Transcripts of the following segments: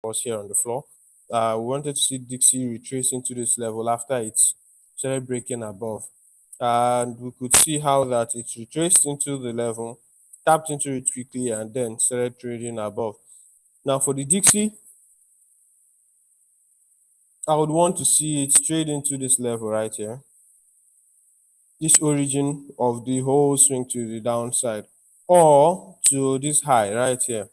us here on the floor. We wanted to see Dixie retrace into this level after it started breaking above. And we could see how that it retraced into the level, tapped into it quickly, and then started trading above. Now for the Dixie, I would want to see it trade into this level right here, this origin of the whole swing to the downside, or to this high right here.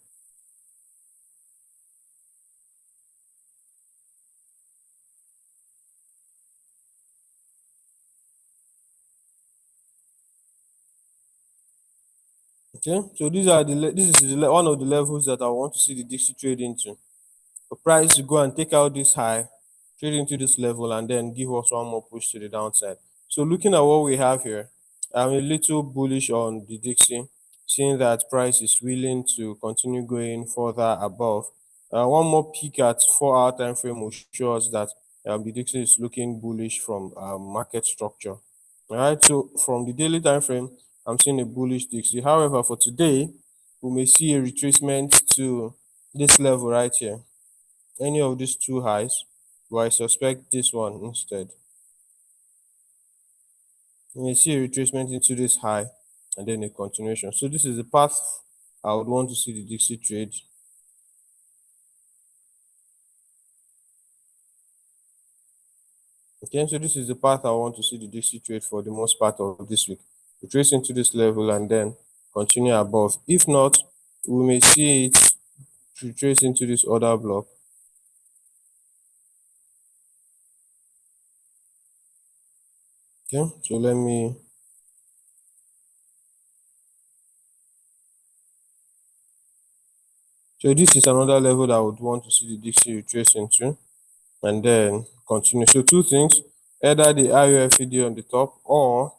Okay, so this is one of the levels that I want to see the Dixie trade into. The price to go and take out this high, trade into this level, and then give us one more push to the downside. So looking at what we have here, I'm a little bullish on the Dixie, seeing that price is willing to continue going further above. One more peek at 4-hour time frame will show us that the Dixie is looking bullish from market structure. All right, so from the daily time frame, I'm seeing a bullish Dixie. However, for today, we may see a retracement to this level right here, any of these two highs, but I suspect this one instead. You may see a retracement into this high and then a continuation. So this is the path I would want to see the Dixie trade. Okay, so this is the path I want to see the Dixie trade for the most part of this week. Retrace into this level and then continue above. If not, we may see it retrace into this other block. Okay, so let me so this is another level that I would want to see the Dixie retrace into and then continue. So two things, either the IUFD on the top or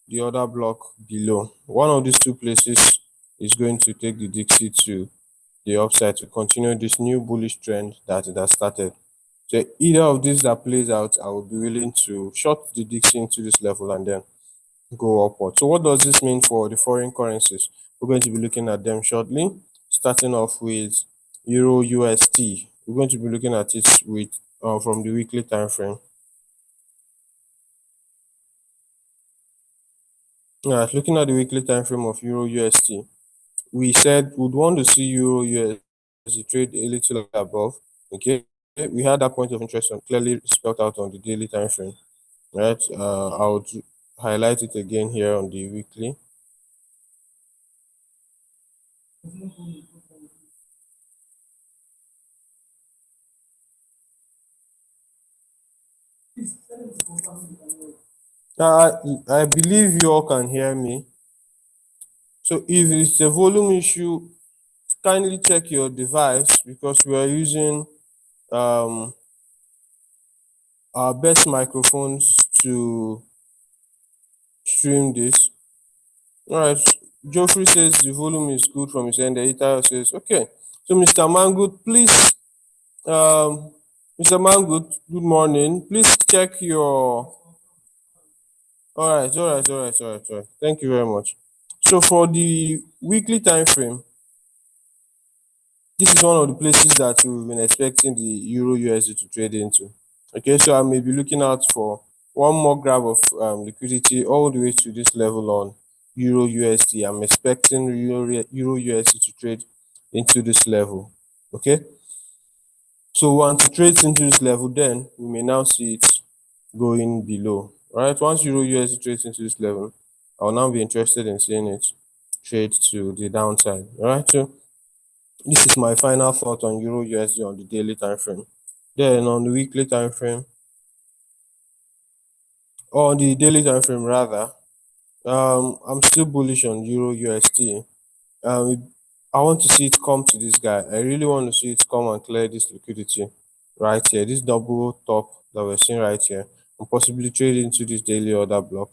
the other block below. One of these two places is going to take the Dixie to the upside to continue this new bullish trend that it has started. So either of these that plays out, I will be willing to short the Dixie into this level and then go upward. So what does this mean for the foreign currencies? We're going to be looking at them shortly, starting off with Euro USD. We're going to be looking at it with from the weekly time frame. All right, looking at the weekly time frame of Euro USD, we said we'd want to see Euro USD trade a little above. Okay, we had that point of interest clearly spelled out on the daily time frame. Right, I would highlight it again here on the weekly. I believe you all can hear me. So if it's a volume issue, kindly check your device because we are using our best microphones to stream this. All right, Geoffrey says the volume is good from his end. Itayo says, okay. So Mr. Mangood, please, Mr. Mangood, good morning. Please check your, all right, all right, all right, all right, all right. Thank you very much. So for the weekly time frame, this is one of the places that we've been expecting the Euro USD to trade into. Okay, so I may be looking out for one more grab of liquidity all the way to this level on Euro USD. I'm expecting Euro USD to trade into this level. Okay, so once it trades into this level, then we may now see it going below. All right, once Euro USD trades into this level, I will now be interested in seeing it trade to the downside. All right, so this is my final thought on Euro USD on the daily time frame. Then on the weekly time frame, or on the daily time frame rather, I'm still bullish on Euro USD. I want to see it come to this guy. I really want to see it come and clear this liquidity right here, this double top that we're seeing right here, and possibly trade into this daily order block.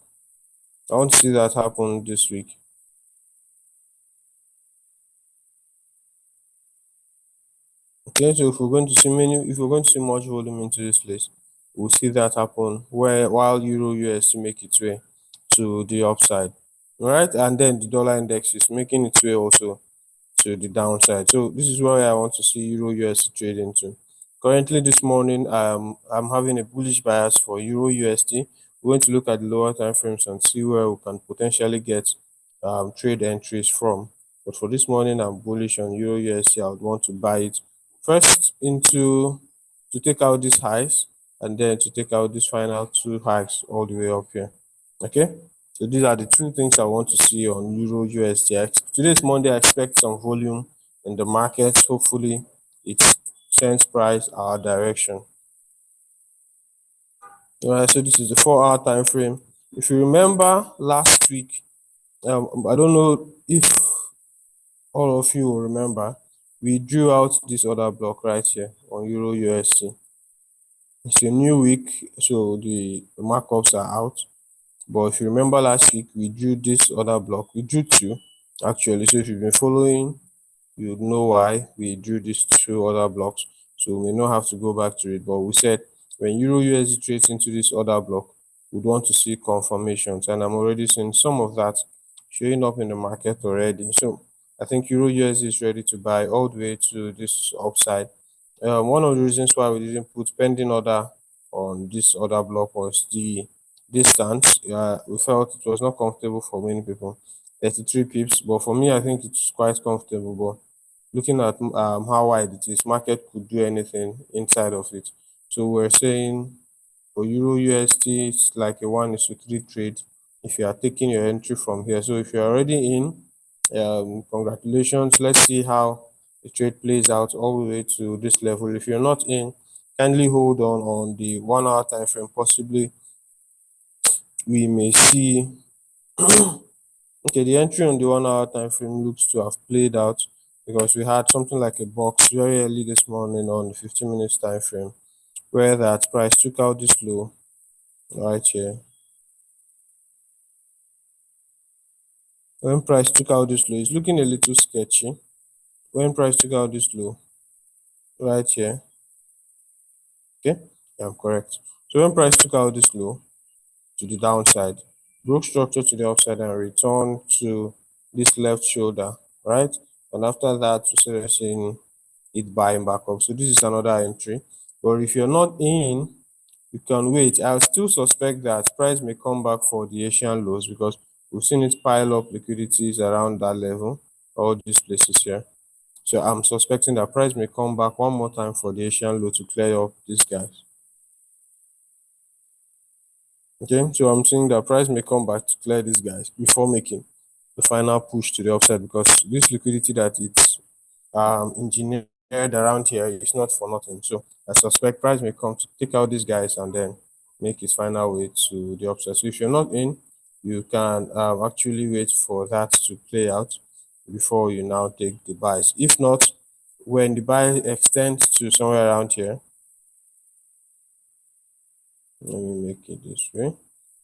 I want to see that happen this week. Okay, so if we're going to see much volume into this place, we'll see that happen while Euro USD make its way to the upside. All right, and then the dollar index is making its way also to the downside. So this is where I want to see Euro USD trade into. Currently this morning, I'm having a bullish bias for Euro USD. We're going to look at the lower time frames and see where we can potentially get trade entries from. But for this morning, I'm bullish on Euro USD. I would want to buy it first into to take out these highs and then to take out these final two highs all the way up here. Okay, so these are the two things I want to see on Euro USD. Today's Monday. I expect some volume in the market. Hopefully, it sends price our direction. All right, so this is the 4 hour time frame. If you remember last week, I don't know if all of you will remember, we drew out this other block right here on Euro USD. It's a new week, so the markups are out. But if you remember last week, we drew this other block. We drew two, actually. So if you've been following, you would know why we drew these two other blocks. So we may not have to go back to it. But we said when Euro USD trades into this other block, we'd want to see confirmations. And I'm already seeing some of that showing up in the market already. So I think Euro USD is ready to buy all the way to this upside. One of the reasons why we didn't put pending order on this other block was the distance. We felt it was not comfortable for many people, 33 pips, but for me, I think it's quite comfortable. But looking at how wide it is, market could do anything inside of it. So we're saying for Euro USD, it's like a 1:3 trade if you are taking your entry from here. So if you're already in, congratulations. Let's see how the trade plays out all the way to this level. If you're not in, kindly hold on the 1 hour time frame. Possibly we may see okay, the entry on the 1 hour time frame looks to have played out because we had something like a box very early this morning on the 15 minutes time frame where that price took out this low right here. When price took out this low, it's looking a little sketchy. When price took out this low right here, okay, yeah, I'm correct. So when price took out this low to the downside, broke structure to the upside and returned to this left shoulder, right? And after that, we started seeing it buying back up. So this is another entry. But if you're not in, you can wait. I still suspect that price may come back for the Asian lows because we've seen it pile up liquidities around that level, all these places here. So I'm suspecting that price may come back one more time for the Asian low to clear up these guys. Okay, so I'm saying that price may come back to clear these guys before making the final push to the upside because this liquidity that it's engineered around here is not for nothing. So I suspect price may come to take out these guys and then make its final way to the upside. So if you're not in, you can actually wait for that to play out before you now take the buys. If not, when the buy extends to somewhere around here, let me make it this way.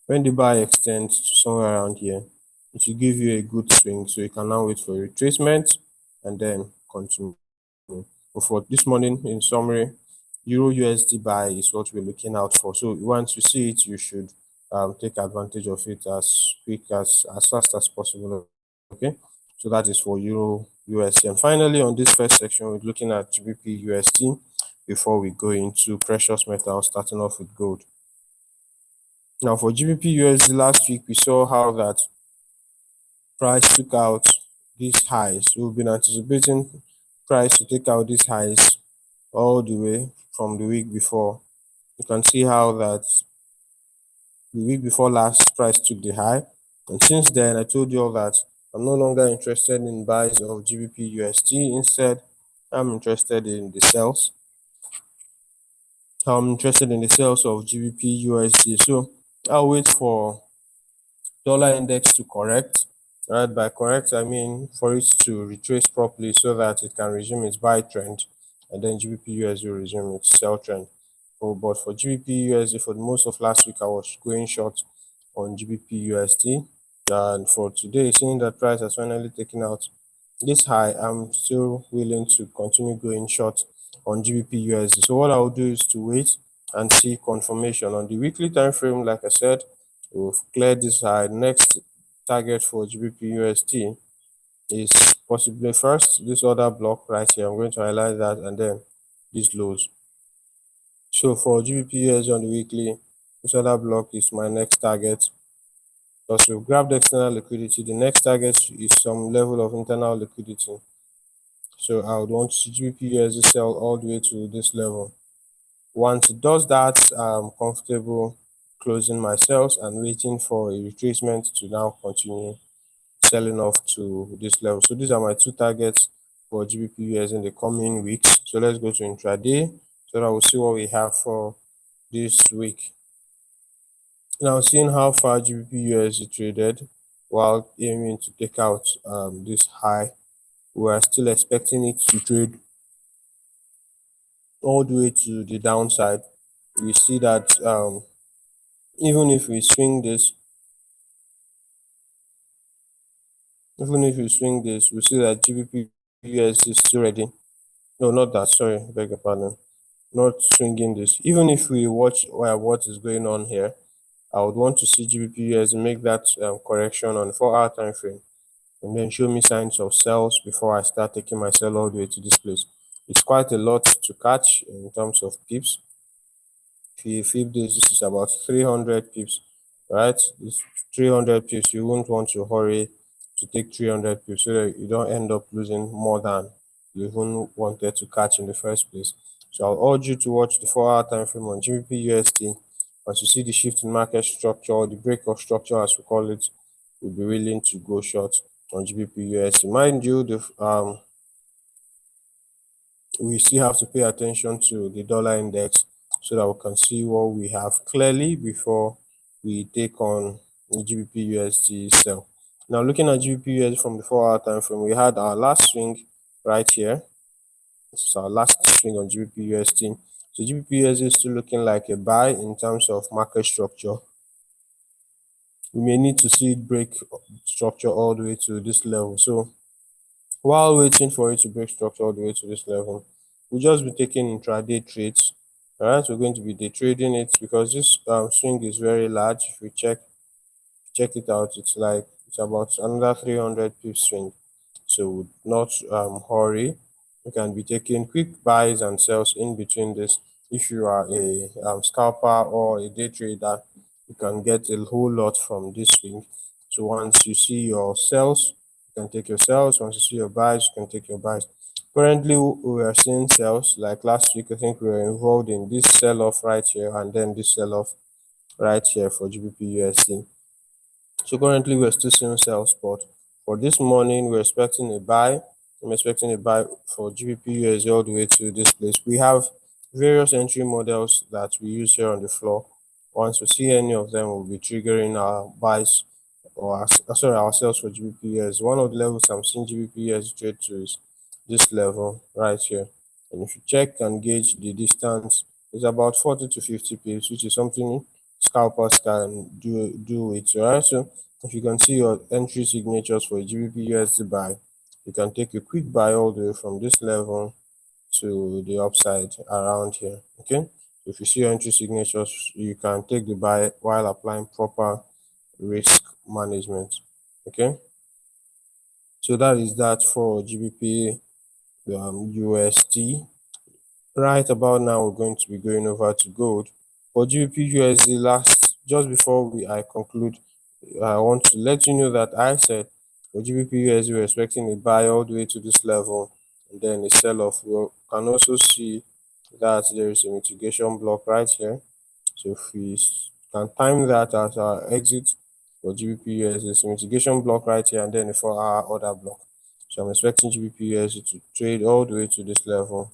When the buy extends to somewhere around here, it will give you a good swing. So you can now wait for retracement and then continue. But for this morning, in summary, Euro USD buy is what we're looking out for. So once you see it, you should take advantage of it as quick as fast as possible. Okay, so that is for Euro USD. And finally, on this first section, we're looking at GBP USD before we go into precious metals, starting off with gold. Now, for GBP USD last week, we saw how that price took out these highs. We've been anticipating price to take out these highs all the way from the week before. You can see how that the week before last price took the high, and since then I told you all that I'm no longer interested in buys of GBP USD. Instead, I'm interested in the sales. I'm interested in the sales of GBP USD. So I'll wait for dollar index to correct. Right, by correct I mean for it to retrace properly so that it can resume its buy trend, and then GBP USD will resume its sell trend. Oh, but for GBP USD, for the most of last week, I was going short on GBP USD, and for today, seeing that price has finally taken out this high, I'm still willing to continue going short on GBP USD. So what I'll do is to wait and see confirmation on the weekly time frame. Like I said, we've cleared this high. Next target for GBP USD is possibly first this other block right here. I'm going to highlight that, and then these lows. So for GBP on the weekly, this other block is my next target. Because we've grabbed external liquidity, the next target is some level of internal liquidity. So I would want to see GBP sell all the way to this level. Once it does that, I'm comfortable closing my sales and waiting for a retracement to now continue selling off to this level. So these are my two targets for GBP in the coming weeks. So let's go to intraday so that we'll see what we have for this week. Now, seeing how far GBP traded while aiming to take out this high, we are still expecting it to trade all the way to the downside. We see that even if we swing this, we see that GBP is still ready. No, not that. Sorry, beg your pardon. Not swinging this. Even if we watch what is going on here, I would want to see GBP make that correction on 4-hour time frame, and then show me signs of sells before I start taking my sell all the way to this place. It's quite a lot to catch in terms of pips. If you flip this is about 300 pips, right? This 300 pips, you won't want to hurry to take 300 pips so that you don't end up losing more than you even wanted to catch in the first place. So I'll urge you to watch the 4-hour time frame on GBP USD. Once you see the shift in market structure, or the break of structure as we call it, we'll be willing to go short on GBP USD. Mind you, we still have to pay attention to the dollar index so that we can see what we have clearly before we take on the GBP USD sell. Now, looking at GBP USD from the 4-hour time frame, we had our last swing right here. This is our last swing on GBP USD. So GBP USD is still looking like a buy in terms of market structure. We may need to see it break structure all the way to this level. So while waiting for it to break structure all the way to this level, we'll just be taking intraday trades. All right, we're going to be day trading it because this swing is very large. If we check it out, it's about another 300 pip swing. So not hurry. You can be taking quick buys and sells in between this. If you are a scalper or a day trader, you can get a whole lot from this swing. So once you see your sells, you can take your sells. Once you see your buys, you can take your buys. Currently, we are seeing sells. Like last week, I think we were involved in this sell-off right here and then this sell-off right here for GBP USD. So currently we're still seeing sell spot. For this morning, we're expecting a buy. I'm expecting a buy for GBP USD all the way to this place. We have various entry models that we use here on the floor. Once we see any of them, we'll be triggering our buys or our sales for GBP USD. One of the levels I'm seeing GBP USD trade to is this level right here. And if you check and gauge the distance, it's about 40 to 50 pips, which is something scalpers can do it. Right? So if you can see your entry signatures for GBP USD buy, you can take a quick buy all the way from this level to the upside around here. Okay, if you see your entry signatures, you can take the buy while applying proper risk management. Okay, so that is that for GBP USD. Right about now, we're going to be going over to gold. For GBP USD, just before I conclude, I want to let you know that I said for GBP USD, we're expecting a buy all the way to this level and then a sell off. We can also see that there is a mitigation block right here. So if we can time that as our exit for GBP USD, it's a mitigation block right here and then a 4-hour order block. So I'm expecting GBP USD to trade all the way to this level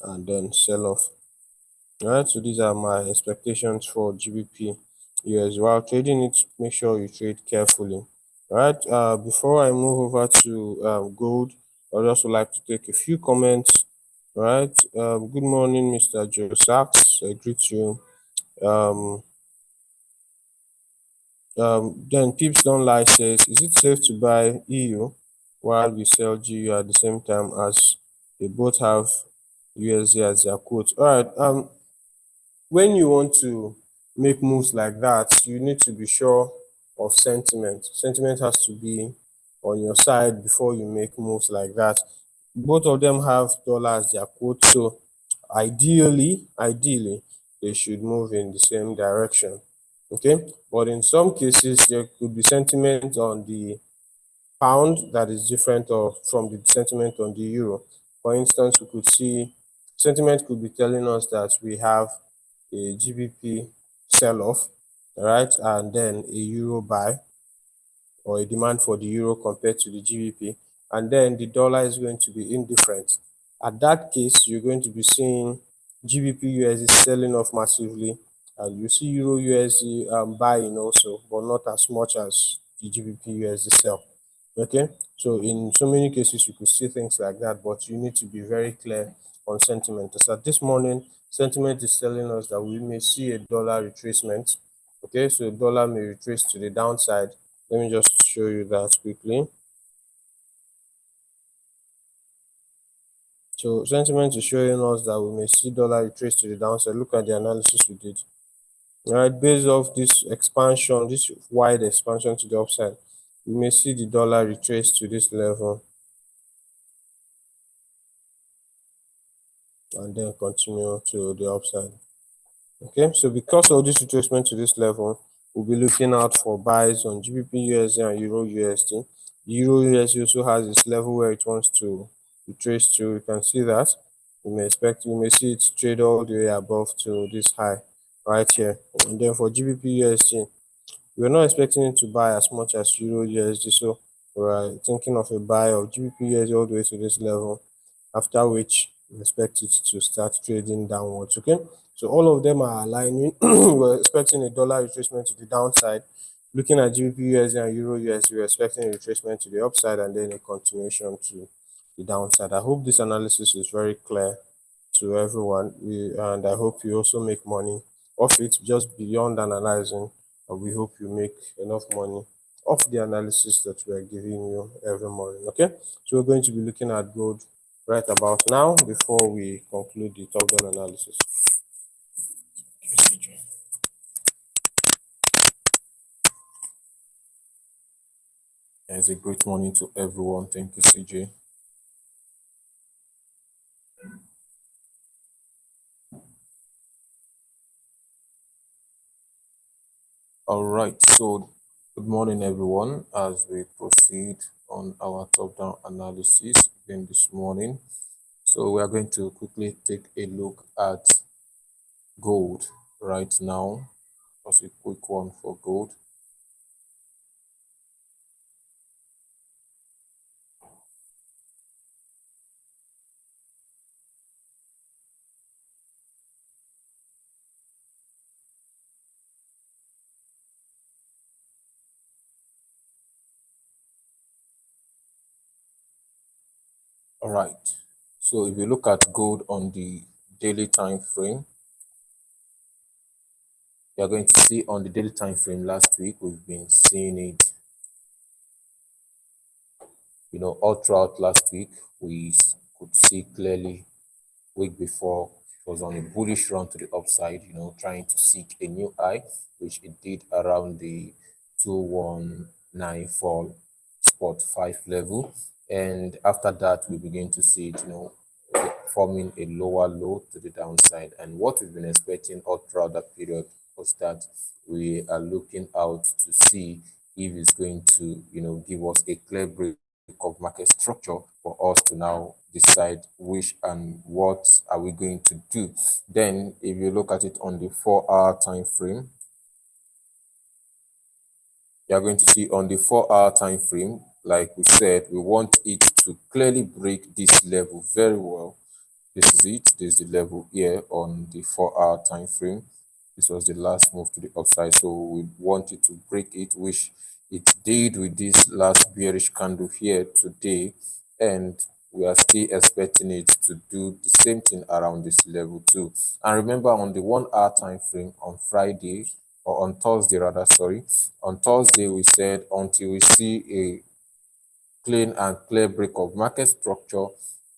and then sell off. All right, so these are my expectations for GBP USD. While trading it, make sure you trade carefully. All right, before I move over to gold, I'd also like to take a few comments. All right, good morning, Mr. Joe Sachs. I greet you. Then Pips Don't Lie says, is it safe to buy EU while we sell GU at the same time as they both have USD as their quote? All right, when you want to make moves like that, you need to be sure of sentiment. Sentiment has to be on your side before you make moves like that. Both of them have dollar as their quote, so ideally, they should move in the same direction. Okay, but in some cases, there could be sentiment on the pound that is different or from the sentiment on the euro. For instance, we could see sentiment could be telling us that we have a GBP sell off, right, and then a euro buy or a demand for the euro compared to the GBP, and then the dollar is going to be indifferent. At that case, you're going to be seeing GBP USD selling off massively, and you see Euro USD buying also, but not as much as the GBP USD sell. Okay, so in so many cases, you could see things like that, but you need to be very clear on sentiment. So this morning, sentiment is telling us that we may see a dollar retracement. Okay, so dollar may retrace to the downside. Let me just show you that quickly. So sentiment is showing us that we may see dollar retrace to the downside. Look at the analysis we did. All right, based off this expansion, this wide expansion to the upside, we may see the dollar retrace to this level and then continue to the upside. Okay, so because of this retracement to this level, we'll be looking out for buys on GBP USD and Euro USD. Euro USD also has this level where it wants to retrace to. You can see that. We may see it trade all the way above to this high right here. And then for GBP USD, we're not expecting it to buy as much as Euro USD, so we're thinking of a buy of GBP USD all the way to this level, after which we expect it to start trading downwards. Okay, so all of them are aligning. We're expecting a dollar retracement to the downside. Looking at GBP USD and Euro USD, we're expecting a retracement to the upside and then a continuation to the downside. I hope this analysis is very clear to everyone, and I hope you also make money off it, just beyond analyzing. And we hope you make enough money off the analysis that we are giving you every morning. Okay, so we're going to be looking at gold right about now before we conclude the top down analysis. It's a great morning to everyone. Thank you, CJ. All right, so good morning, everyone. As we proceed on our top down analysis again this morning, so we are going to quickly take a look at gold right now. Just a quick one for gold. All right. So if you look at gold on the daily time frame, you're going to see on the daily time frame last week, we've been seeing it, all throughout last week. We could see clearly week before it was on a bullish run to the upside, trying to seek a new high, which it did around the 2194 spot 5 level. And after that, we begin to see it, forming a lower low to the downside. And what we've been expecting all throughout that period was that we are looking out to see if it's going to, give us a clear break of market structure for us to now decide which and what are we going to do. Then if you look at it on the 4-hour time frame, you're going to see on the 4-hour time frame, like we said, we want it to clearly break this level very well. This is it. This is the level here on the 4-hour time frame. This was the last move to the upside, so we want it to break it, which it did with this last bearish candle here today, and we are still expecting it to do the same thing around this level too. And remember, on the 1-hour time frame on Friday, or on Thursday rather, sorry, on Thursday we said until we see a clean and clear break of market structure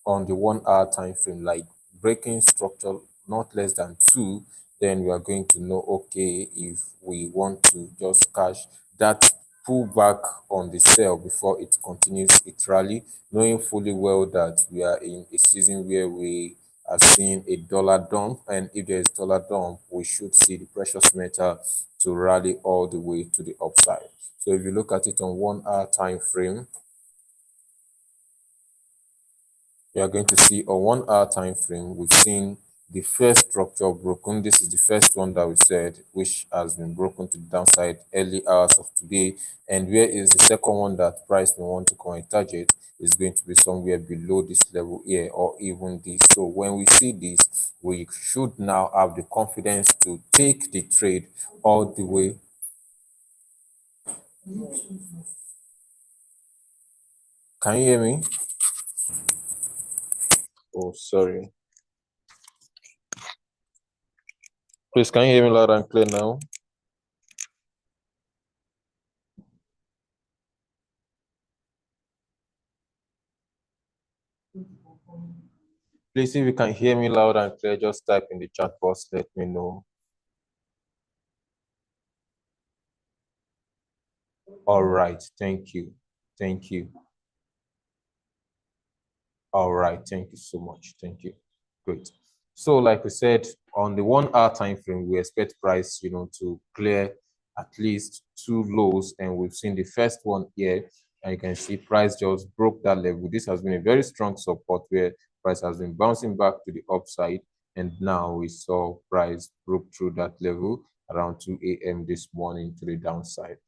on the 1-hour time frame, like breaking structure not less than 2, then we are going to know, okay, if we want to just cash that pull back on the sell before it continues its rally, knowing fully well that we are in a season where we are seeing a dollar dump, and if there is dollar dump, we should see the precious metal to rally all the way to the upside. So if you look at it on 1 hour time frame, you are going to see on 1 hour time frame, we've seen the first structure broken. This is the first one that we said, which has been broken to the downside early hours of today. And where is the second one that price may want to come and target is going to be somewhere below this level here, or even this. So when we see this, we should now have the confidence to take the trade all the way. Can you hear me? Oh, sorry. Please, can you hear me loud and clear now? Please, if you can hear me loud and clear, just type in the chat box, let me know. All right, thank you. Thank you. All right, thank you so much. Thank you. Great. So, like we said, on the 1 hour time frame, we expect price, to clear at least two lows, and we've seen the first one here, and you can see price just broke that level. This has been a very strong support where price has been bouncing back to the upside, and now we saw price broke through that level around 2 a.m. this morning to the downside.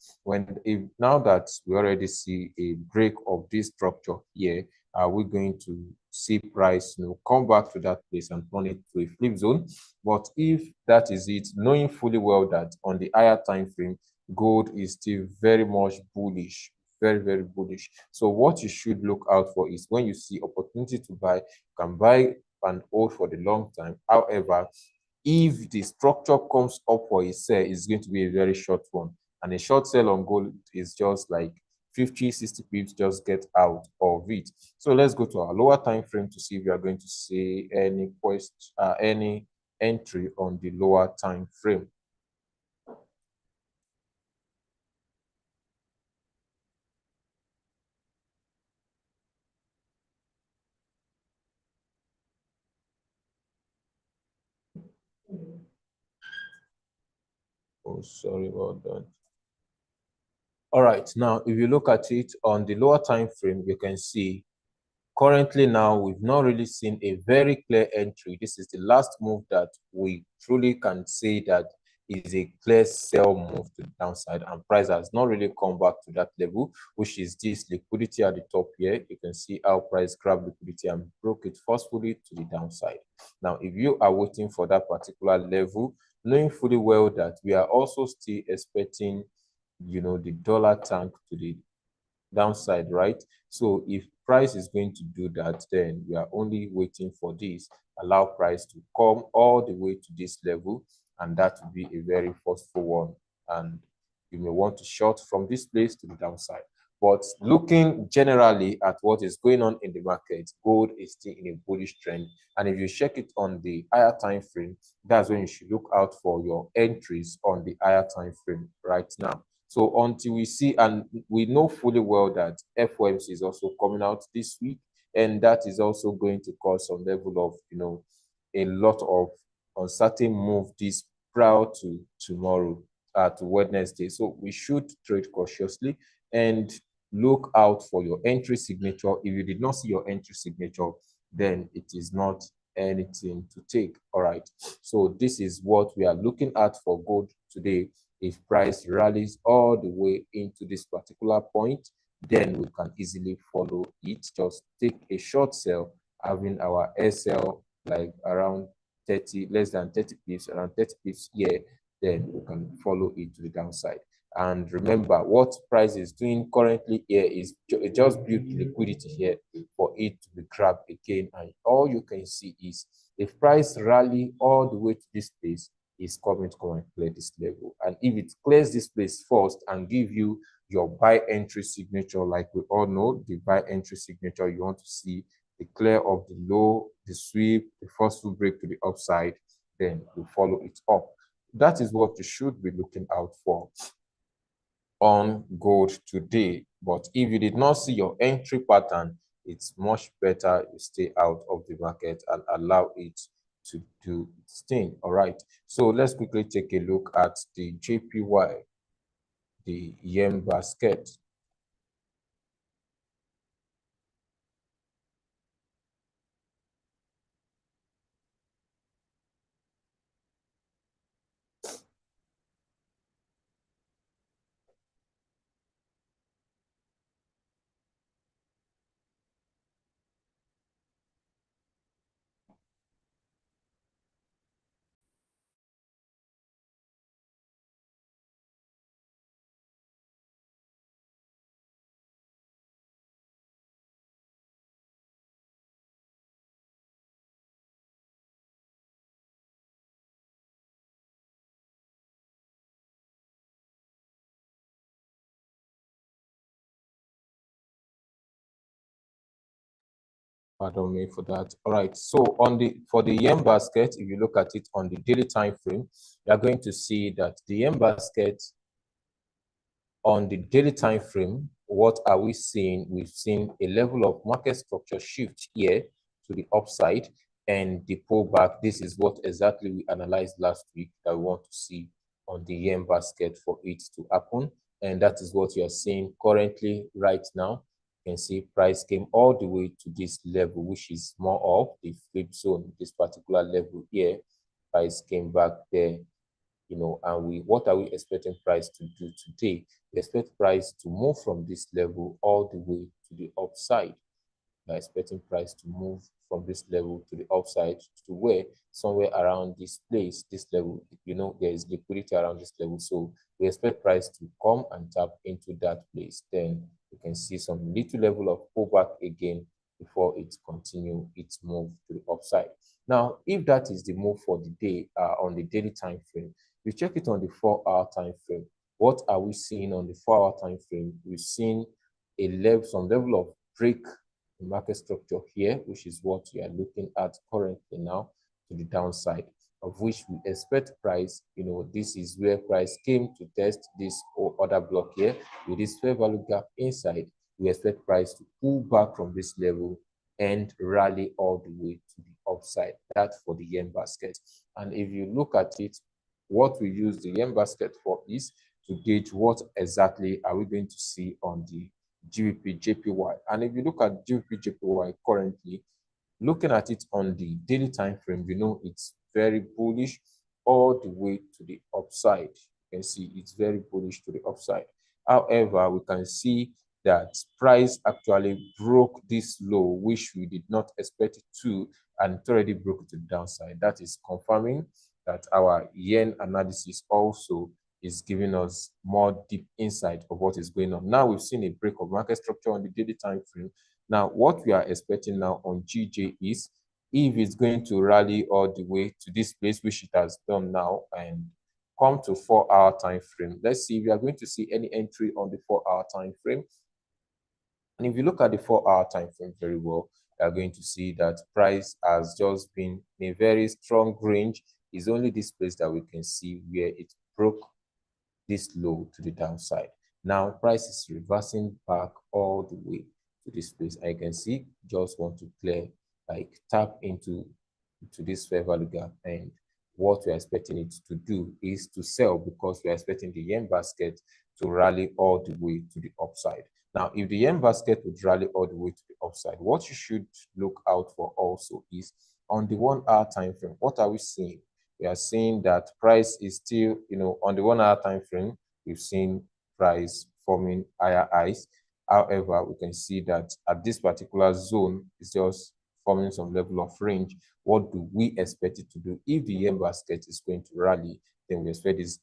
Now that we already see a break of this structure here, are we going to see price come back to that place and turn it to a flip zone? But if that is it, knowing fully well that on the higher time frame, gold is still very much bullish, very, very bullish. So what you should look out for is when you see opportunity to buy, you can buy and hold for the long time. However, if the structure comes up for a sell, it's going to be a very short one. And a short sell on gold is just like 50, 60 pips, just get out of it. So let's go to our lower time frame to see if we are going to see any entry on the lower time frame. Oh, sorry about that. All right, now if you look at it on the lower time frame, you can see currently now we've not really seen a very clear entry. This is the last move that we truly can say that is a clear sell move to the downside, and price has not really come back to that level, which is this liquidity at the top here. You can see how price grabbed liquidity and broke it forcefully to the downside. Now, if you are waiting for that particular level, knowing fully well that we are also still expecting, the dollar tank to the downside, right? So if price is going to do that, then we are only waiting for this, allow price to come all the way to this level, and that will be a very forceful one. And you may want to short from this place to the downside. But looking generally at what is going on in the market, gold is still in a bullish trend. And if you check it on the higher time frame, that's when you should look out for your entries on the higher time frame right now. So until we see, and we know fully well that FOMC is also coming out this week, and that is also going to cause some level of, a lot of uncertain move this prior to tomorrow, to Wednesday. So we should trade cautiously and look out for your entry signature. If you did not see your entry signature, then it is not anything to take. All right. So this is what we are looking at for gold today. If price rallies all the way into this particular point, then we can easily follow it. Just take a short sell, having our SL like around 30, less than 30 pips, around 30 pips here, then we can follow it to the downside. And remember, what price is doing currently here is just build liquidity here for it to be grabbed again. And all you can see is if price rally all the way to this place, is coming to come and clear this level. And if it clears this place first and give you your buy entry signature, like we all know, the buy entry signature, you want to see the clear of the low, the sweep, the forceful break to the upside, then you follow it up. That is what you should be looking out for. on gold today. But if you did not see your entry pattern, it's much better you stay out of the market and allow it to do its thing. All right. So let's quickly take a look at the JPY, the yen basket. Pardon me for that. All right. So for the yen basket, if you look at it on the daily time frame, you are going to see that the yen basket on the daily time frame, what are we seeing? We've seen a level of market structure shift here to the upside and the pullback. This is what exactly we analyzed last week that we want to see on the yen basket for it to happen. And that is what you are seeing currently right now. You can see price came all the way to this level, which is more of the flip zone, this particular level here. Price came back there, and what are we expecting price to do today? We expect price to move from this level all the way to the upside. We're expecting price to move from this level to the upside to where somewhere around this place, this level, there is liquidity around this level. So we expect price to come and tap into that place. Then you can see some little level of pullback again before it continue its move to the upside. Now, if that is the move for the day on the daily time frame, we check it on the 4-hour time frame. What are we seeing on the 4-hour time frame? We've seen some level of break in market structure here, which is what we are looking at currently now to the downside, of which we expect price, this is where price came to test this other block here with this fair value gap inside. We expect price to pull back from this level and rally all the way to the upside. That's for the yen basket. And if you look at it, what we use the yen basket for is to gauge what exactly are we going to see on the GBP JPY. And if you look at GBP JPY currently, looking at it on the daily time frame, it's very bullish all the way to the upside. You can see it's very bullish to the upside. However, we can see that price actually broke this low, which we did not expect it to, and it already broke it to the downside. That is confirming that our yen analysis also is giving us more deep insight of what is going on. Now we've seen a break of market structure on the daily time frame. Now, what we are expecting now on GJ is if it's going to rally all the way to this place, which it has done now, and come to 4-hour time frame. Let's see if we are going to see any entry on the 4-hour time frame. And if you look at the 4-hour time frame very well, you are going to see that price has just been in a very strong range. It's only this place that we can see where it broke this low to the downside. Now price is reversing back all the way to this place. I can see just want to tap into this fair value gap, and what we're expecting it to do is to sell because we're expecting the yen basket to rally all the way to the upside. Now, if the yen basket would rally all the way to the upside, what you should look out for also is on the 1-hour time frame. What are we seeing? We are seeing that price is still, on the 1-hour time frame, we've seen price forming higher highs. However, we can see that at this particular zone, it's just forming some level of range. What do we expect it to do? If the yen basket is going to rally, then we expect this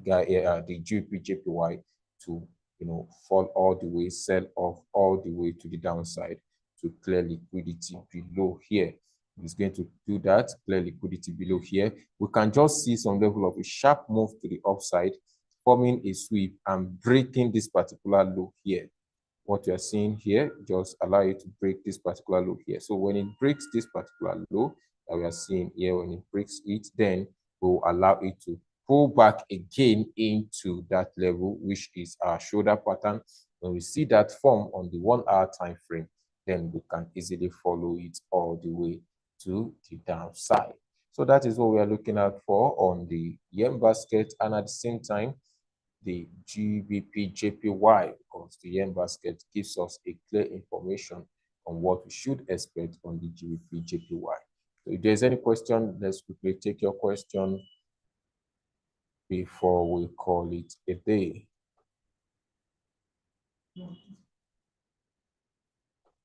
guy here, the JPY, to fall all the way, sell off all the way to the downside to clear liquidity below here. It's going to do that, clear liquidity below here. We can just see some level of a sharp move to the upside, forming a sweep and breaking this particular low here. What you are seeing here, just allow it to break this particular low here. So when it breaks this particular low that we are seeing here, when it breaks it, then we'll allow it to pull back again into that level, which is our shoulder pattern. When we see that form on the 1 hour time frame, then we can easily follow it all the way to the downside. So that is what we are looking out for on the yen basket, and at the same time, the GBP JPY, because the yen basket gives us a clear information on what we should expect on the GBP JPY. So if there's any question, let's quickly take your question before we call it a day.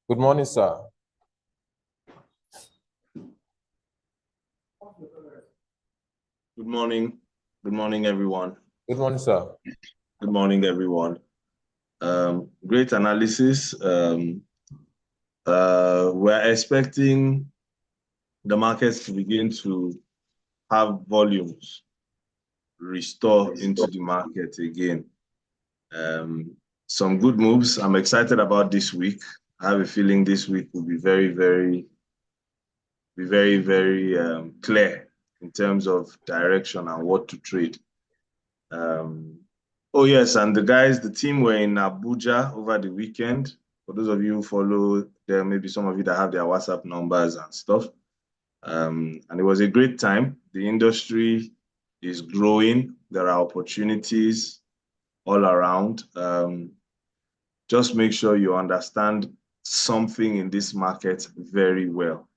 Good morning, sir. Good morning. Good morning, everyone. Good morning, sir. Good morning, everyone. Great analysis. We're expecting the markets to begin to have volumes restore into the market again. Some good moves. I'm excited about this week. I have a feeling this week will be very, very clear in terms of direction and what to trade. Oh yes, and the team were in Abuja over the weekend. For those of you who follow them, maybe some of you that have their WhatsApp numbers and stuff. And it was a great time. The industry is growing. There are opportunities all around. Just make sure you understand something in this market very well.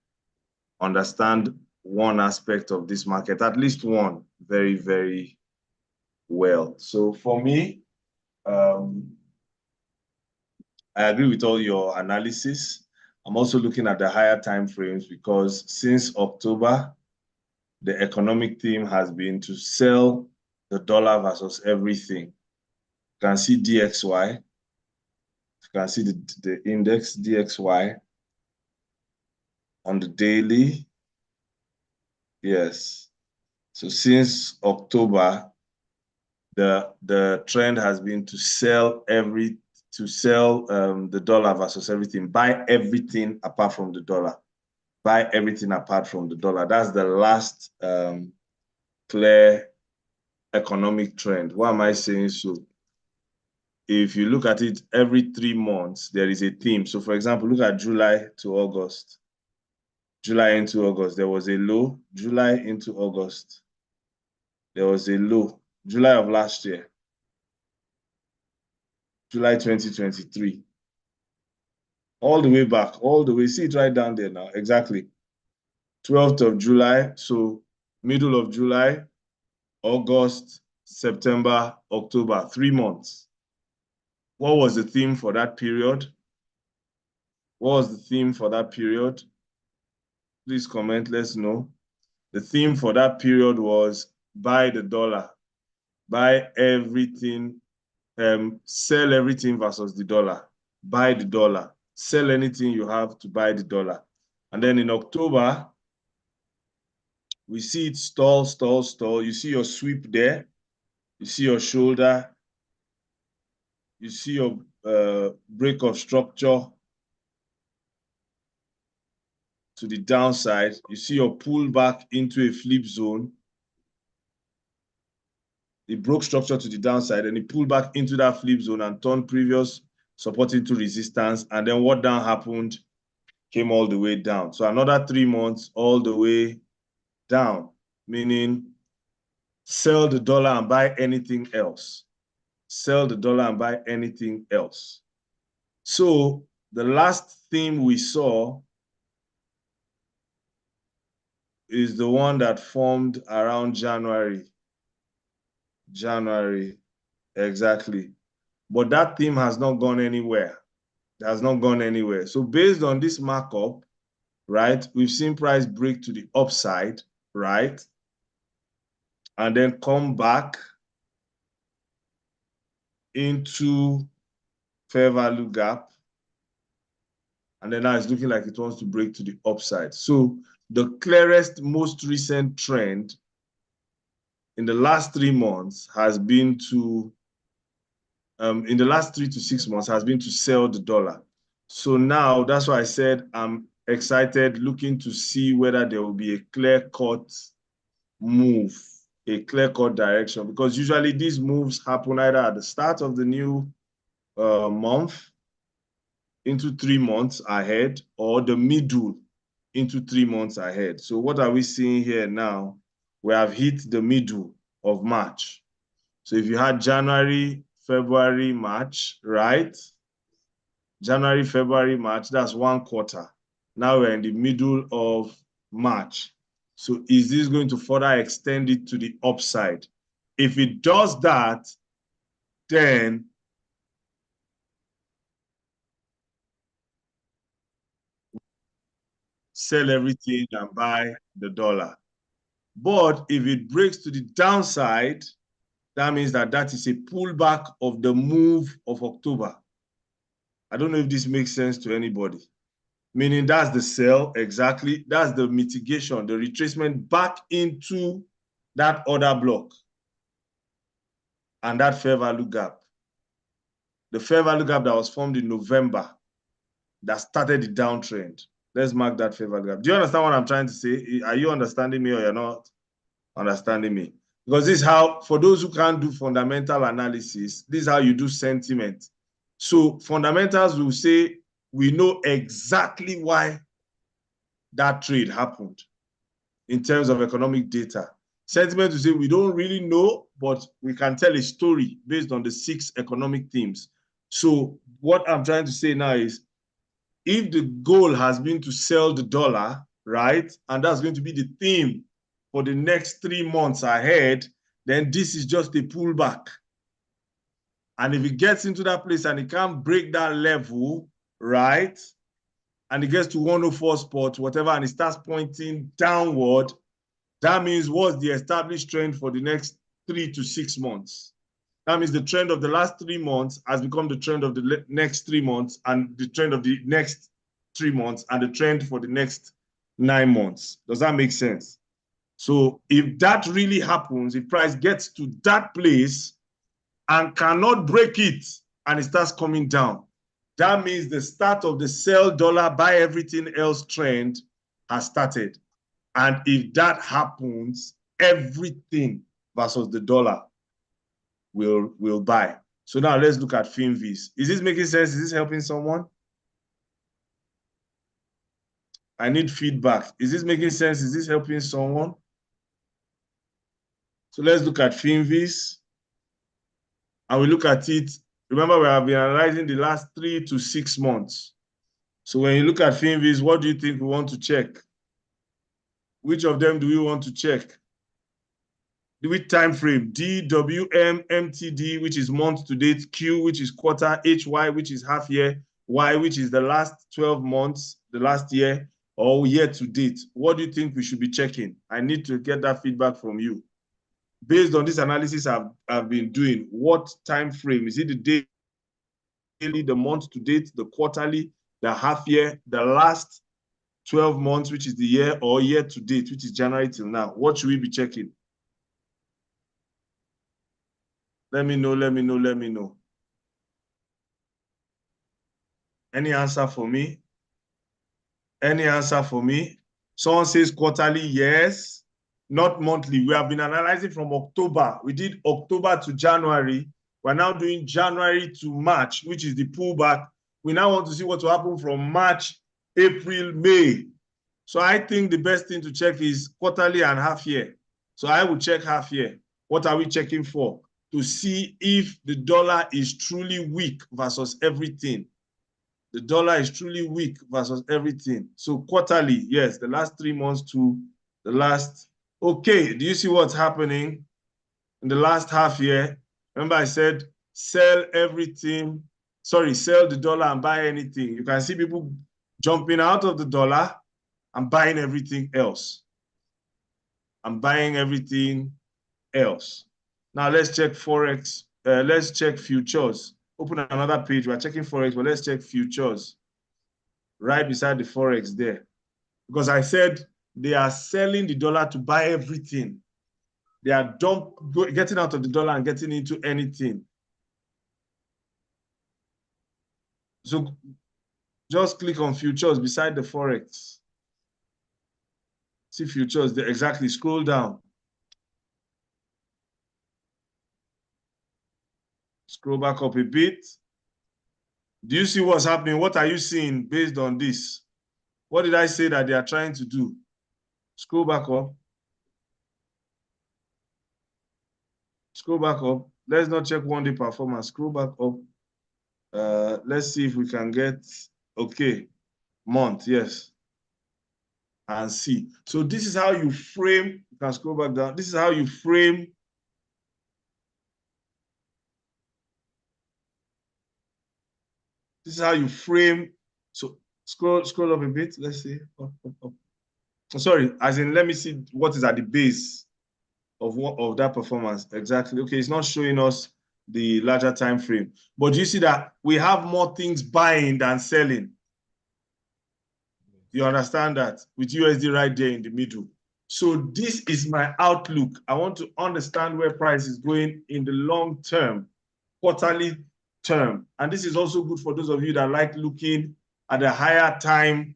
Understand one aspect of this market, at least one, very, very well. So for me, I agree with all your analysis. I'm also looking at the higher time frames because since October, the economic theme has been to sell the dollar versus everything. You can see DXY. You can see the index DXY on the daily. Yes. So since October, the trend has been to sell the dollar versus everything, buy everything apart from the dollar, buy everything apart from the dollar. That's the last clear economic trend. Why am I saying so? If you look at it, every 3 months, there is a theme. So for example, look at July to August. July into August, there was a low. July into August, there was a low. July of last year. July 2023. All the way back, all the way. See it right down there now. Exactly. 12th of July. So middle of July, August, September, October, 3 months. What was the theme for that period? What was the theme for that period? Please comment, let's know. The theme for that period was buy the dollar, buy everything, sell everything versus the dollar, buy the dollar, sell anything you have to buy the dollar. And then in October, we see it stall, stall, stall. You see your sweep there. You see your shoulder. You see your break of structure to the downside. You see your pullback into a flip zone. It broke structure to the downside and it pulled back into that flip zone and turned previous support into resistance. And then what down happened came all the way down. So another 3 months all the way down, meaning sell the dollar and buy anything else. Sell the dollar and buy anything else. So the last theme we saw is the one that formed around January. January, exactly. But that theme has not gone anywhere. It has not gone anywhere. So based on this markup, right, we've seen price break to the upside, right? And then come back into fair value gap. And then now it's looking like it wants to break to the upside. So the clearest, most recent trend in the last 3 months has been to, in the last 3 to 6 months has been to sell the dollar. So now that's why I said I'm excited, looking to see whether there will be a clear-cut move a clear-cut direction, because usually these moves happen either at the start of the new month into 3 months ahead, or the middle into 3 months ahead. So what are we seeing here now? We have hit the middle of March. So if you had January, February, March, right? January, February, March, that's 1 quarter. Now we're in the middle of March. So is this going to further extend it to the upside? If it does that, then sell everything and buy the dollar. But if it breaks to the downside, that means that is a pullback of the move of October. I don't know if this makes sense to anybody. Meaning that's the sell, exactly. That's the mitigation, the retracement back into that order block and that fair value gap. The fair value gap that was formed in November that started the downtrend. Let's mark that fair value gap. Do you understand what I'm trying to say? Are you understanding me or you're not understanding me? Because this is how, for those who can't do fundamental analysis, this is how you do sentiment. So fundamentals will say, we know exactly why that trade happened in terms of economic data. Sentiment will say, we don't really know, but we can tell a story based on the 6 economic themes. So what I'm trying to say now is, if the goal has been to sell the dollar, right, and that's going to be the theme for the next 3 months ahead, then this is just a pullback. And if it gets into that place and it can't break that level, right, and it gets to 104 spot, whatever, and it starts pointing downward, that means what's the established trend for the next 3 to 6 months? That means the trend of the last 3 months has become the trend of the next 3 months, and the trend of the next 3 months, and the trend for the next 9 months. Does that make sense? So if that really happens, if price gets to that place and cannot break it, and it starts coming down, that means the start of the sell dollar, buy everything else trend has started. And if that happens, everything versus the dollar will buy. So now let's look at FinVis. Is this making sense? Is this helping someone? I need feedback. Is this making sense? Is this helping someone? So let's look at FinVis. And we look at it. Remember, we have been analyzing the last 3 to 6 months. So when you look at FinVis, what do you think we want to check? Which of them do we want to check? Which time frame? D, W, M, MTD, which is month to date, Q, which is quarter, HY, which is half year, Y, which is the last 12 months, the last year, or year to date. What do you think we should be checking? I need to get that feedback from you. Based on this analysis I've been doing, what time frame? Is it the daily, the month to date, the quarterly, the half year, the last 12 months, which is the year, or year to date, which is January till now? What should we be checking? Let me know, let me know, let me know. Any answer for me? Any answer for me? Someone says quarterly, yes. Not monthly. We have been analyzing from October. We did October to January. We're now doing January to March, which is the pullback. We now want to see what will happen from March, April, May. So I think the best thing to check is quarterly and half year. So I will check half year. What are we checking for? To see if the dollar is truly weak versus everything. The dollar is truly weak versus everything. So quarterly, yes, the last 3 months to the last. Okay, do you see what's happening in the last half year? Remember I said sell everything. Sorry, sell the dollar and buy anything. You can see people jumping out of the dollar and buying everything else. I'm buying everything else. Now let's check Forex. Let's check futures. Open another page. We're checking Forex, but let's check futures. Right beside the Forex there. Because I said they are selling the dollar to buy everything. They are getting out of the dollar and getting into anything. So just click on futures beside the Forex. See futures there. Exactly. Scroll down. Scroll back up a bit. Do you see what's happening? What are you seeing based on this? What did I say that they are trying to do? Scroll back up. Scroll back up. Let's not check one-day performance. Scroll back up. Let's see if we can get, okay, month, yes. And see. So this is how you frame, you can scroll back down. This is how you frame so scroll up a bit. Let's see. Up. Sorry, as in let me see what is at the base of that performance. Exactly. Okay, it's not showing us the larger time frame. But you see that we have more things buying than selling. You understand that? With USD right there in the middle. So this is my outlook. I want to understand where price is going in the long term, quarterly term. And this is also good for those of you that like looking at a higher time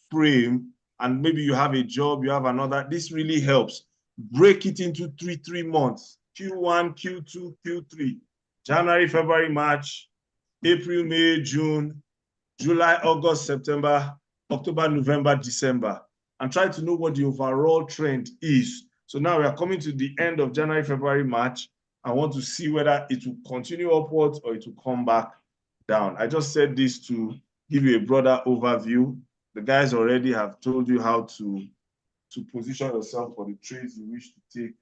frame, and maybe you have a job, you have another. This really helps. Break it into three months. Q1, Q2, Q3. January, February, March, April, May, June, July, August, September, October, November, December, and try to know what the overall trend is. So now we are coming to the end of January, February, March. I want to see whether it will continue upwards or it will come back down. I just said this to give you a broader overview. The guys already have told you how to position yourself for the trades you wish to take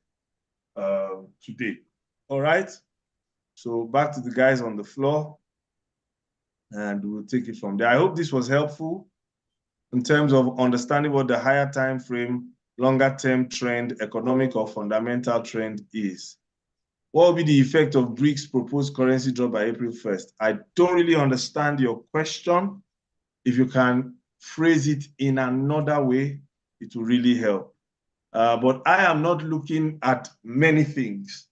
today. All right. So back to the guys on the floor, and we'll take it from there. I hope this was helpful in terms of understanding what the higher time frame, longer term trend, economic or fundamental trend is. What will be the effect of BRICS proposed currency drop by April 1st? I don't really understand your question. If you can phrase it in another way, it will really help. But I am not looking at many things.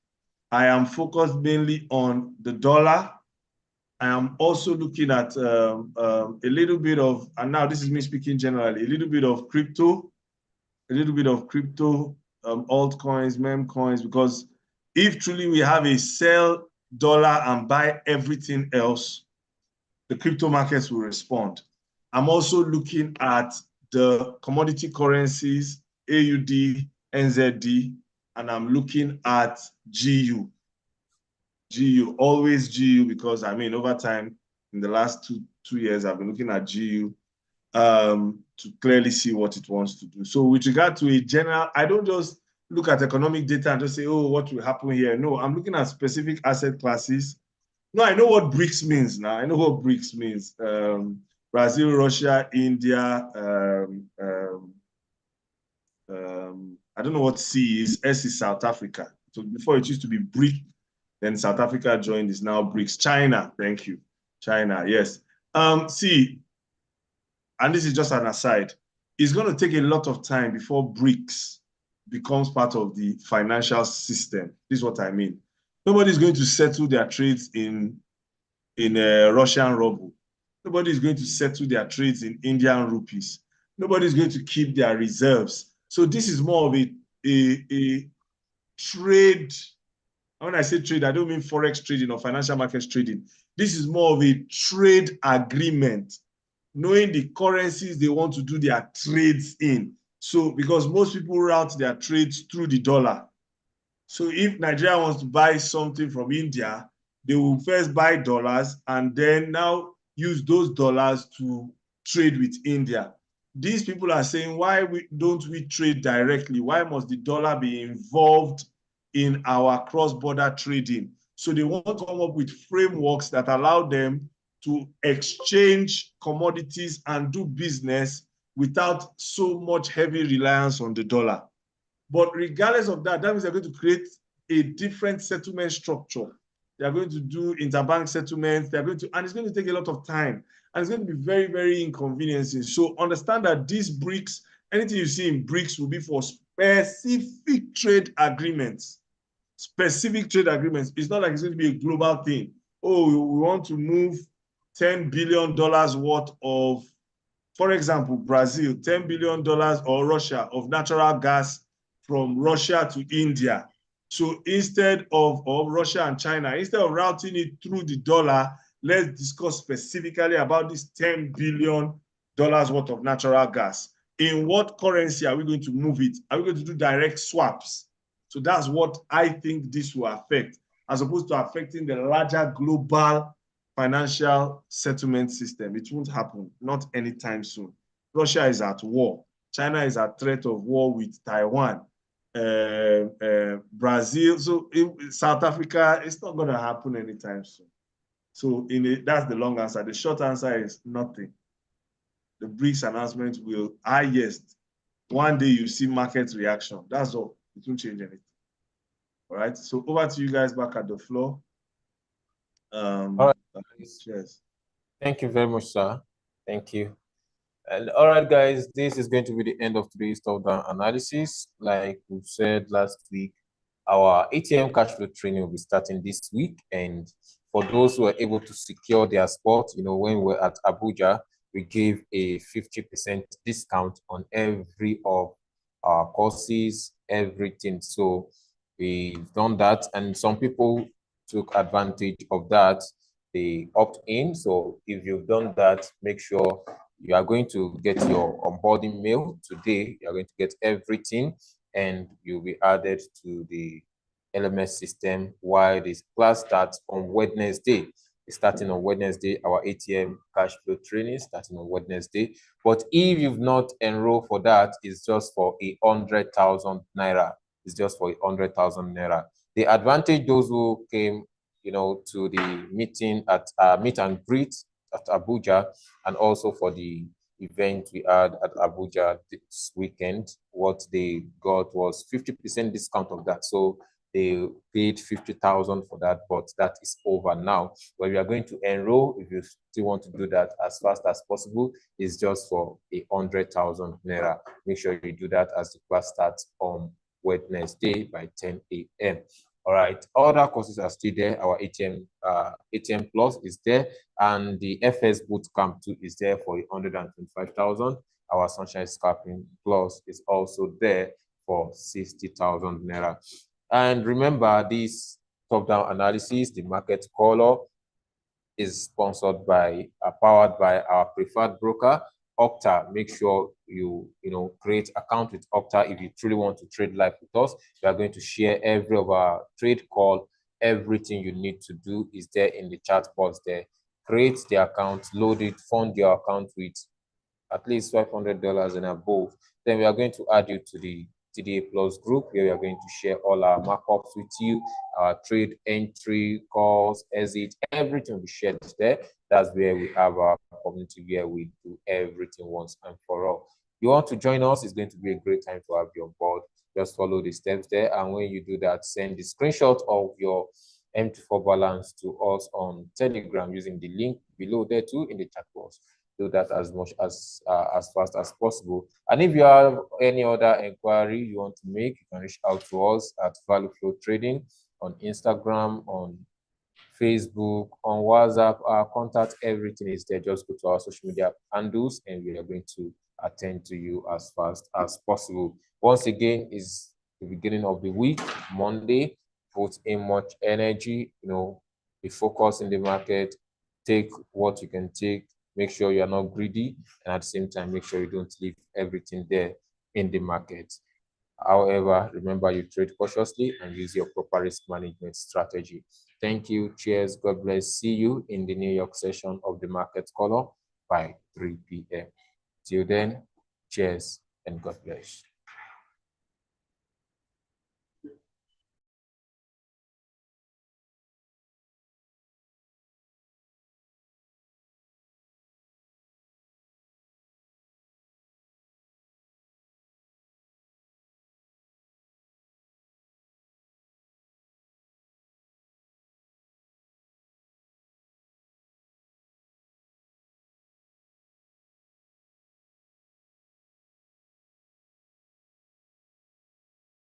I am focused mainly on the dollar. I am also looking at a little bit of, and now this is me speaking generally, a little bit of crypto, altcoins, meme coins, because if truly we have a sell dollar and buy everything else, the crypto markets will respond. I'm also looking at the commodity currencies, AUD, NZD, and I'm looking at GU. Always GU, because I mean, over time, in the last two years, I've been looking at GU to clearly see what it wants to do. So with regard to a general, I don't just look at economic data and just say, oh, what will happen here? No, I'm looking at specific asset classes. No, I know what BRICS means now. I know what BRICS means. Brazil, Russia, India. I don't know what C is. S is South Africa. So before it used to be BRIC, then South Africa joined, is now BRICS. China, thank you. China, yes. See, and this is just an aside, it's going to take a lot of time before BRICS becomes part of the financial system. This is what I mean. Nobody's going to settle their trades in Russian ruble. Nobody's going to settle their trades in Indian rupees. Nobody's going to keep their reserves. So this is more of a trade. When I say trade, I don't mean forex trading or financial markets trading. This is more of a trade agreement, knowing the currencies they want to do their trades in. So because most people route their trades through the dollar. So if Nigeria wants to buy something from India, they will first buy dollars and then now use those dollars to trade with India. These people are saying, why don't we trade directly? Why must the dollar be involved in our cross-border trading? So they want to come up with frameworks that allow them to exchange commodities and do business without so much heavy reliance on the dollar. But regardless of that, that means they're going to create a different settlement structure. They're going to do interbank settlements. They're going to, and it's going to take a lot of time. And it's going to be very, very inconveniencing. So understand that these BRICS, anything you see in BRICS will be for specific trade agreements. Specific trade agreements. It's not like it's going to be a global thing. Oh, we want to move $10 billion worth of, for example, Brazil, $10 billion, or Russia, of natural gas from Russia to India. So instead of Russia and China, instead of routing it through the dollar, let's discuss specifically about this $10 billion worth of natural gas. In what currency are we going to move it? Are we going to do direct swaps? So that's what I think this will affect, as opposed to affecting the larger global financial settlement system. It won't happen, not anytime soon. Russia is at war. China is at threat of war with Taiwan. Brazil, so South Africa, it's not going to happen anytime soon. So that's the long answer. The short answer is nothing. The BRICS announcement will, yes, one day you see market reaction. That's all. It won't change anything. All right. So over to you guys back at the floor. All right. Cheers. Thank you very much, sir. Thank you. And all right, guys, this is going to be the end of today's top-down analysis. Like we said last week, our ATM cash flow training will be starting this week. And for those who are able to secure their spot, when we're at Abuja, we gave a 50% discount on every of our courses, everything. So we've done that, and some people took advantage of that. They opt in. So if you've done that, make sure you are going to get your onboarding mail today. You are going to get everything, and you'll be added to the LMS system while this class starts on Wednesday. It's starting on Wednesday. Our ATM cash flow training starting on Wednesday. But if you've not enrolled for that, it's just for 100,000 naira. It's just for 100,000 naira. The advantage, those who came, to the meeting at meet and greet at Abuja, and also for the event we had at Abuja this weekend, what they got was 50% discount of that. So they paid 50,000 for that, but that is over now. But we are going to enroll. If you still want to do that as fast as possible, it's just for 100,000 naira. Make sure you do that as the class starts on Wednesday by 10 a.m. All right, other courses are still there. Our ATM Plus is there, and the FS Bootcamp 2 is there for 125,000. Our Sunshine Scalping Plus is also there for 60,000 naira. And remember, this top-down analysis, the market caller, is sponsored by, powered by our preferred broker, Opta. Make sure you create account with Opta if you truly want to trade live with us. We are going to share every of our trade call. Everything you need to do is there in the chat box there. Create the account, load it, fund your account with at least $500 and above. Then we are going to add you to the TDA Plus group, where we are going to share all our markups with you, our trade entry, calls, exit, everything will be shared there. That's where we have our community where we do everything once and for all. You want to join us, it's going to be a great time to have you on board. Just follow the steps there, and when you do that, send the screenshot of your MT4 balance to us on Telegram using the link below there too in the chat box. Do that as much as fast as possible. And if you have any other inquiry you want to make, you can reach out to us at Value Flow Trading on Instagram, on Facebook, on WhatsApp. Our contact, everything is there. Just go to our social media handles, and we are going to attend to you as fast as possible. Once again, is the beginning of the week, Monday. Put in much energy, be focused in the market, take what you can take. Make sure you are not greedy, and at the same time, make sure you don't leave everything there in the market. However, remember, you trade cautiously and use your proper risk management strategy. Thank you. Cheers. God bless. See you in the New York session of the Market Caller by 3 p.m. Till then, cheers and God bless.